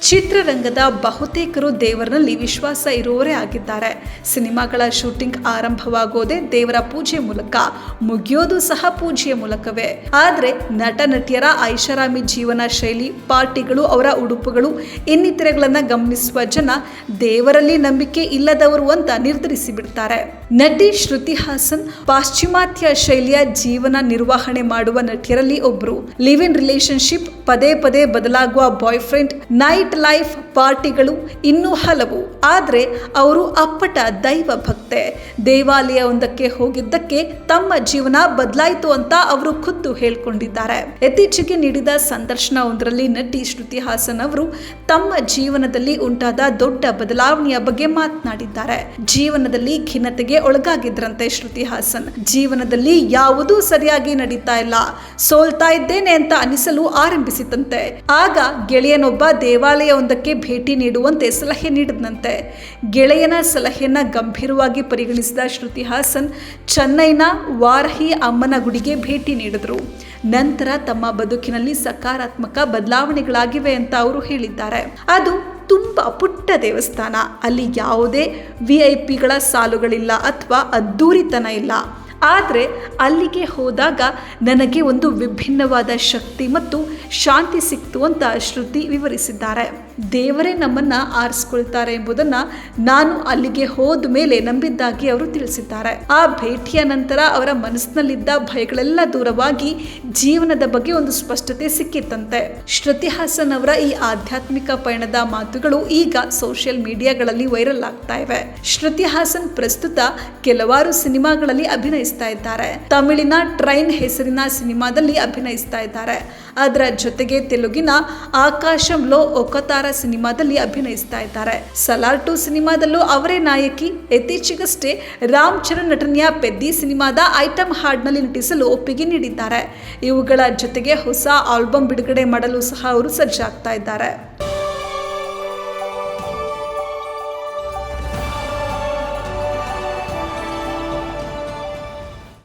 ಚಿತ್ರರಂಗದ ಬಹುತೇಕರು ದೇವರಲ್ಲಿ ವಿಶ್ವಾಸ ಇರುವವರೇ ಆಗಿದ್ದಾರೆ. ಸಿನಿಮಾಗಳ ಶೂಟಿಂಗ್ ಆರಂಭವಾಗೋದೇ ದೇವರ ಪೂಜೆ ಮೂಲಕ, ಮುಗಿಯೋದು ಸಹ ಪೂಜೆಯ ಮೂಲಕವೇ. ಆದರೆ ನಟ ನಟಿಯರ ಐಷಾರಾಮಿ ಜೀವನ ಶೈಲಿ, ಪಾರ್ಟಿಗಳು, ಅವರ ಉಡುಪುಗಳು ಇನ್ನಿತರೆಗಳನ್ನ ಗಮನಿಸುವ ಜನ ದೇವರಲ್ಲಿ ನಂಬಿಕೆ ಇಲ್ಲದವರು ಅಂತ ನಿರ್ಧರಿಸಿ ಬಿಡ್ತಾರೆ. ನಟಿ ಶ್ರುತಿ ಹಾಸನ್ ಪಾಶ್ಚಿಮಾತ್ಯ ಶೈಲಿಯ ಜೀವನ ನಿರ್ವಹಣೆ ಮಾಡುವ ನಟಿಯರಲ್ಲಿ ಒಬ್ರು. ಲಿವ್ ಇನ್ ರಿಲೇಶನ್ಶಿಪ್, ಪದೇ ಪದೇ ಬದಲಾಗುವ ಬಾಯ್ ಫ್ರೆಂಡ್, ನೈಟ್ ಲೈಫ್, ಪಾರ್ಟಿಗಳು, ಇನ್ನೂ ಹಲವು. ಆದರೆ ಅವರು ಅಪ್ಪಟ ದೈವ ಭಕ್ತೆ. ದೇವಾಲಯವೊಂದಕ್ಕೆ ಹೋಗಿದ್ದಕ್ಕೆ ತಮ್ಮ ಜೀವನ ಬದಲಾಯಿತು ಅಂತ ಅವರು ಖುದ್ದು ಹೇಳ್ಕೊಂಡಿದ್ದಾರೆ. ಇತ್ತೀಚೆಗೆ ನೀಡಿದ ಸಂದರ್ಶನವೊಂದರಲ್ಲಿ ನಟಿ ಶ್ರುತಿ ಹಾಸನ್ ಅವರು ತಮ್ಮ ಜೀವನದಲ್ಲಿ ಉಂಟಾದ ದೊಡ್ಡ ಬದಲಾವಣೆಯ ಬಗ್ಗೆ ಮಾತನಾಡಿದ್ದಾರೆ. ಜೀವನದಲ್ಲಿ ಖಿನ್ನತೆಗೆ ಒಳಗಾಗಿದ್ರಂತೆ ಶ್ರುತಿ ಹಾಸನ್. ಜೀವನದಲ್ಲಿ ಯಾವುದೂ ಸರಿಯಾಗಿ ನಡೀತಾ ಇಲ್ಲ, ಸೋಲ್ತಾ ಇದ್ದೇನೆ ಅಂತ ಅನಿಸಲು ಆರಂಭಿಸಿತಂತೆ. ಆಗ ಗೆಳೆಯನೊಬ್ಬ ದೇವಾಲಯವೊಂದಕ್ಕೆ ಭೇಟಿ ನೀಡುವಂತೆ ಸಲಹೆ ನೀಡಿದಂತೆ. ಗೆಳೆಯನ ಸಲಹೆಯನ್ನ ಗಂಭೀರವಾಗಿ ಪರಿಗಣಿಸಿದ ಶ್ರುತಿ ಹಾಸನ್ ಚೆನ್ನೈನ ವಾರಾಹಿ ಅಮ್ಮನ ಗುಡಿಗೆ ಭೇಟಿ ನೀಡಿದ್ರು. ನಂತರ ತಮ್ಮ ಬದುಕಿನಲ್ಲಿ ಸಕಾರಾತ್ಮಕ ಬದಲಾವಣೆಗಳಾಗಿವೆ ಅಂತ ಅವರು ಹೇಳಿದ್ದಾರೆ. ಅದು ತುಂಬಾ ಪುಟ್ಟ ದೇವಸ್ಥಾನ, ಅಲ್ಲಿ ಯಾವುದೇ VIP ಗಳ ಸಾಲುಗಳಿಲ್ಲ ಅಥವಾ ಅದ್ದೂರಿತನ ಇಲ್ಲ. ಆದರೆ ಅಲ್ಲಿಗೆ ಹೋದಾಗ ನನಗೆ ಒಂದು ವಿಭಿನ್ನವಾದ ಶಕ್ತಿ ಮತ್ತು ಶಾಂತಿ ಸಿಕ್ತು ಅಂತ ಶ್ರುತಿ ವಿವರಿಸಿದ್ದಾರೆ. ದೇವರೇ ನಮ್ಮನ್ನ ಆರಿಸ್ಕೊಳ್ತಾರೆ ಎಂಬುದನ್ನು ನಾನು ಅಲ್ಲಿಗೆ ಹೋದ ಮೇಲೆ ನಂಬಿದ್ದಾಗಿ ಅವರು ತಿಳಿಸಿದ್ದಾರೆ. ಆ ಭೇಟಿಯ ನಂತರ ಅವರ ಮನಸ್ಸಿನಲ್ಲಿದ್ದ ಭಯಗಳೆಲ್ಲ ದೂರವಾಗಿ ಜೀವನದ ಬಗ್ಗೆ ಒಂದು ಸ್ಪಷ್ಟತೆ ಸಿಕ್ಕಿತ್ತಂತೆ. ಶ್ರುತಿ ಹಾಸನ್ ಅವರ ಈ ಆಧ್ಯಾತ್ಮಿಕ ಪಯಣದ ಮಾತುಗಳು ಈಗ ಸೋಷಿಯಲ್ ಮೀಡಿಯಾಗಳಲ್ಲಿ ವೈರಲ್ ಆಗ್ತಾ ಇವೆ. ಶ್ರುತಿ ಹಾಸನ್ ಪ್ರಸ್ತುತ ಕೆಲವಾರು ಸಿನಿಮಾಗಳಲ್ಲಿ ಅಭಿನಯಿಸ್ತಾ ಇದ್ದಾರೆ. ತಮಿಳಿನ ಟ್ರೈನ್ ಹೆಸರಿನ ಸಿನಿಮಾದಲ್ಲಿ ಅಭಿನಯಿಸ್ತಾ ಇದ್ದಾರೆ. ಅದರ ಜೊತೆಗೆ ತೆಲುಗಿನ ಆಕಾಶಂಲೋ ಒಕತಾರ ಸಿನಿಮಾದಲ್ಲಿ ಅಭಿನಯಿಸ್ತಾ ಇದ್ದಾರೆ. ಸಲಾರ್ 2 ಸಿನಿಮಾದಲ್ಲೂ ಅವರೇ ನಾಯಕಿ. ಇತ್ತೀಚೆಗಷ್ಟೇ ರಾಮ್ ಚರಣ್ ನಟನೆಯ ಪೆದ್ದಿ ಸಿನಿಮಾದ ಐಟಮ್ ಹಾಡ್ನಲ್ಲಿ ನಟಿಸಲು ಒಪ್ಪಿಗೆ ನೀಡಿದ್ದಾರೆ. ಇವುಗಳ ಜೊತೆಗೆ ಹೊಸ ಆಲ್ಬಮ್ ಬಿಡುಗಡೆ ಮಾಡಲು ಸಹ ಅವರು ಸಜ್ಜಾಗ್ತಾ ಇದ್ದಾರೆ.